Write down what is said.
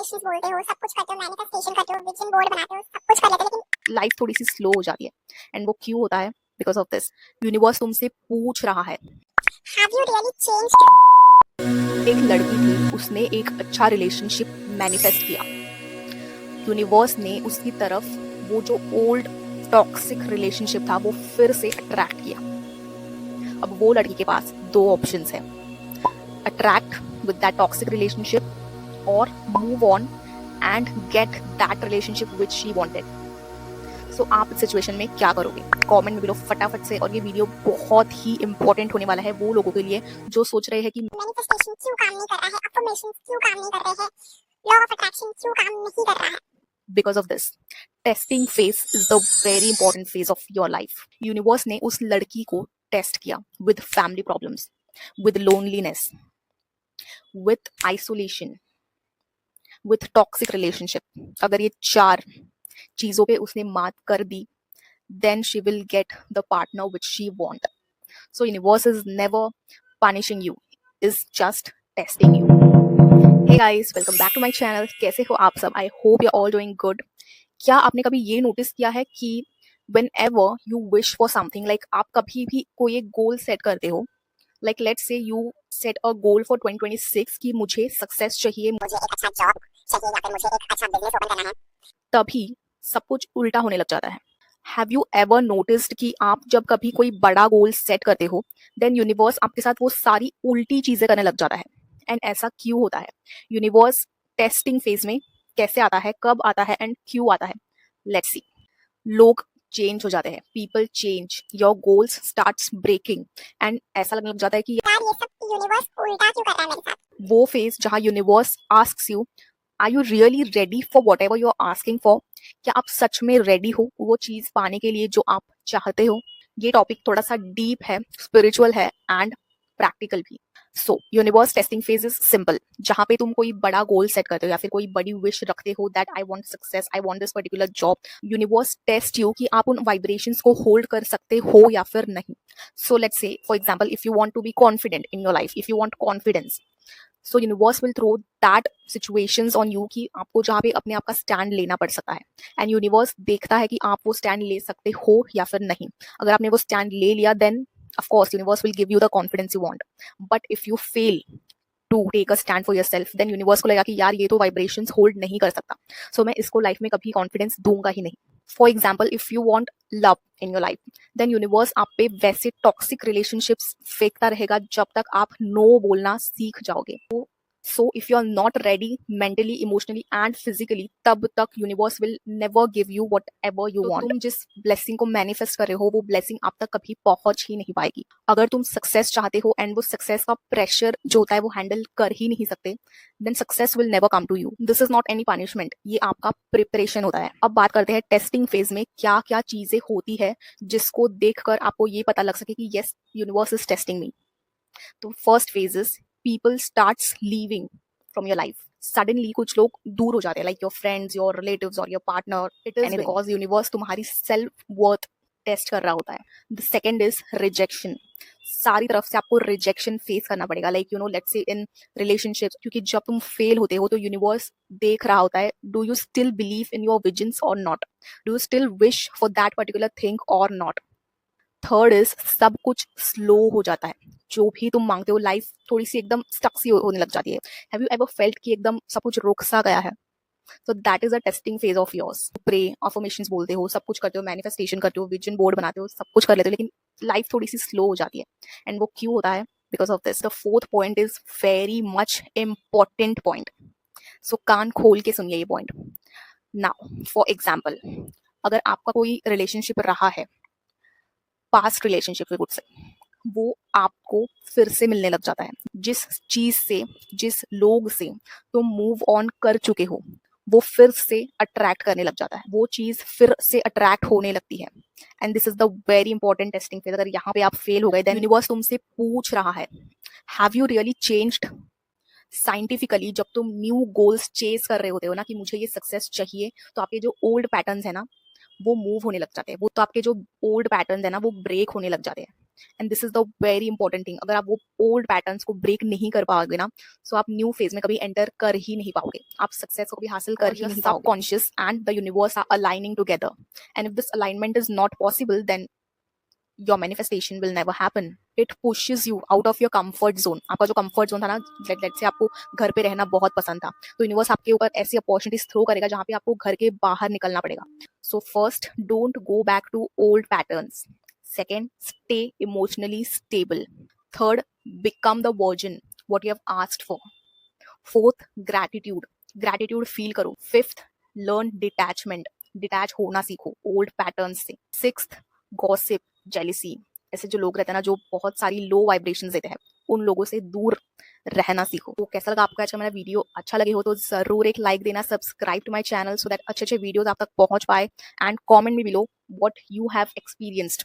Affirmations बोलते हो, सब कुछ करते हो, मैनिफेस्टेशन करते हो, विजन बोर्ड बनाते हो, सब कुछ कर लेते हो, लेकिन लाइफ थोड़ी सी स्लो हो जाती है। एंड वो क्यों होता है? बिकॉज ऑफ दिस, यूनिवर्स तुमसे पूछ रहा है, हैव यू रियली चेंज्ड? एक लड़की थी, उसने एक अच्छा रिलेशनशिप मैनिफेस्ट किया। यूनिवर्स ने उसकी तरफ वो जो ओल्ड टॉक्सिक रिलेशनशिप था वो फिर से अट्रैक्ट किया। अब वो लड़की के पास दो ऑप्शंस हैं, attract with that toxic relationship और move on and get that relationship which she wanted. So आप इस सिचुएशन में क्या करोगे? कमेंट में बिलो फटाफट से। और ये वीडियो बहुत ही इंपॉर्टेंट होने वाला है वो लोगों के लिए जो सोच रहे हैं कि मैनिफेस्टेशन क्यों काम नहीं कर रहा है, अफर्मेशंस क्यों काम नहीं कर रहे हैं, लॉ ऑफ अट्रैक्शन क्यों काम नहीं कर रहा है। Because of this, testing phase is the very important phase of your life. Universe ने उस लड़की को टेस्ट किया with family problems, with loneliness, with isolation, with toxic relationship. अगर ये चार चीजों पे उसने मात कर दी, then she will get the partner which she want. So universe is never punishing you, is just testing you. Hey guys, welcome back to my channel. कैसे हो आप सब? I hope you're all doing good. क्या आपने कभी ये notice किया है कि whenever you wish for something, like आप कभी भी कोई एक गोल सेट करते हो, like let's say you set a goal for 2026 कि मुझे सक्सेस चाहिए, मुझे एक अच्छा जॉब चाहिए या फिर मुझे एक अच्छा बिजनेस ओपन करना है, तभी सब कुछ उल्टा होने लग जाता है। हैव यू एवर नोटिस्ड कि आप जब कभी कोई बड़ा गोल सेट करते हो, देन यूनिवर्स आपके साथ वो सारी उल्टी चीजें करने लग जाता है। एंड ऐसा क्यों होता है? यूनिवर्स टेस्टिंग फेज में कैसे आता है, कब आता है एंड क्यों आता है? Let's see. लोग चेंज हो जाते हैं, people change, your goals starts breaking and ऐसा लगने लग जाता है कि यार ये सब यूनिवर्स उल्टा क्यों कर रहा है मेरे साथ। वो फेज जहां universe asks you, are you really ready for whatever you are asking for? क्या आप सच में रेडी हो वो चीज पाने के लिए जो आप चाहते हो? ये टॉपिक थोड़ा सा डीप है, स्पिरिचुअल है एंड प्रैक्टिकल भी। सो universe testing phase is simple, जहां पे तुम कोई बड़ा गोल सेट करते हो या फिर कोई बड़ी विश रखते हो, that I want success, I want this particular job. Universe test you कि आप उन वाइब्रेशंस को होल्ड कर सकते हो या फिर नहीं। So let's say for example, if you want to be confident in your life, if you want confidence, so universe will throw that situations on you कि आपको जहाँ पे अपने आप का स्टैंड लेना पड़ सकता है। एंड यूनिवर्स देखता है कि आप वो स्टैंड ले सकते हो या फिर नहीं। अगर आपने वो स्टैंड ले लिया, then of course universe will give you the confidence you want. But if you fail to take a stand for yourself, then universe को लगेगा कि यार ये तो vibrations hold नहीं कर सकता, so मैं इसको life में कभी confidence दूंगा ही नहीं। For example, if you want love in your life, then universe आप पे वैसे toxic relationships फेंकता रहेगा जब तक आप no बोलना सीख जाओगे। So if you are not ready mentally, emotionally and physically, तब तक universe will never give you whatever you want. तुम जिस blessing को manifest कर रहे हो, वो blessing आप तक कभी पहुंच ही नहीं पाएगी। अगर तुम success चाहते हो and वो success का pressure जो होता है वो handle कर ही नहीं सकते, then success will never come to you. This is not any punishment. ये आपका preparation होता है। अब बात करते हैं testing phase में क्या क्या चीजें होती है जिसको देखकर आपको ये पता लग सके कि yes, universe is testing me. तो first phase is people starts leaving from your life. Suddenly कुछ लोग दूर हो जाते हैं, like your friends, your relatives or your partner. It is because universe तुम्हारी self worth टेस्ट कर रहा होता है. The second is rejection. सारी तरफ से आपको रिजेक्शन फेस करना पड़ेगा, like you know let's say in relationships, क्योंकि जब तुम फेल होते हो तो यूनिवर्स देख रहा होता है, do you still believe in your visions or not, do you still wish for that particular thing or not. Third is सब कुछ स्लो हो जाता है, जो भी तुम मांगते हो लाइफ थोड़ी सी एकदम स्टक सी होने लग जाती है. हैव यू एवर फेल्ट कि एकदम सब कुछ रुक सा गया है? So that is a testing phase of yours. Pray, affirmations बोलते हो, सब कुछ करते हो, मैनिफेस्टेशन करते हो, विजन बोर्ड बनाते हो, सब कुछ कर लेते हो, लेकिन लाइफ थोड़ी सी स्लो हो जाती है. एंड वो क्यों होता है? Because of this. The fourth point is very much important point. So कान खोल के सुनिए ये पॉइंट. नाउ फॉर एग्जाम्पल, अगर आपका कोई रिलेशनशिप रहा है, पास्ट रिलेशनशिप से, वो आपको फिर से मिलने लग जाता है. जिस चीज से, जिस लोग से तुम मूव ऑन कर चुके हो, वो फिर से अट्रैक्ट करने लग जाता है, वो चीज फिर से अट्रैक्ट होने लगती है. And this is the very important testing phase. अगर यहाँ पे आप फेल हो गए, देन यूनिवर्स तुमसे पूछ रहा है, have you really changed? Scientifically जब तुम न्यू गोल्स चेज कर रहे होते हो ना कि मुझे ये सक्सेस चाहिए, तो आपके जो ओल्ड पैटर्न्स है ना वो मूव होने लग जाते हैं, वो तो आपके जो ओल्ड पैटर्न्स है ना वो ब्रेक होने लग जाते हैं. And this is the very important thing. अगर आप वो ओल्ड पैटर्न्स को ब्रेक नहीं कर पाओगे ना, सो आप न्यू फेज में कभी एंटर कर ही नहीं पाओगे, आप सक्सेस को भी हासिल कर ही नहीं पाओगे। Conscious and the universe are aligning together, and if this alignment is not possible, then your manifestation will never happen. It pushes you out of your comfort zone. आपका जो comfort zone था ना, लेट्स से आपको घर पे रहना बहुत पसंद था, तो यूनिवर्स आपके ऊपर ऐसी अपॉर्चुनिटीज थ्रो करेगा जहां पे आपको घर के बाहर निकलना पड़ेगा। So first, don't go back to old patterns. Second, stay emotionally stable. Third, become the version what you have asked for. Fourth, gratitude feel करो। फिफ्थ, लर्न डिटैचमेंट, डिटैच होना सीखो ओल्ड पैटर्न्स से। सिक्स्थ, गॉसिप, जेलिसी, ऐसे जो लोग रहते हैं ना जो बहुत सारी लो वाइब्रेशंस देते हैं, उन लोगों से दूर रहना सीखो। तो कैसा लगा आपको आज का मेरा वीडियो? अच्छा लगे हो तो जरूर एक लाइक देना, subscribe to my channel so that अच्छे अच्छे वीडियोस आप तक पहुंच पाए, एंड कमेंट में below what you have experienced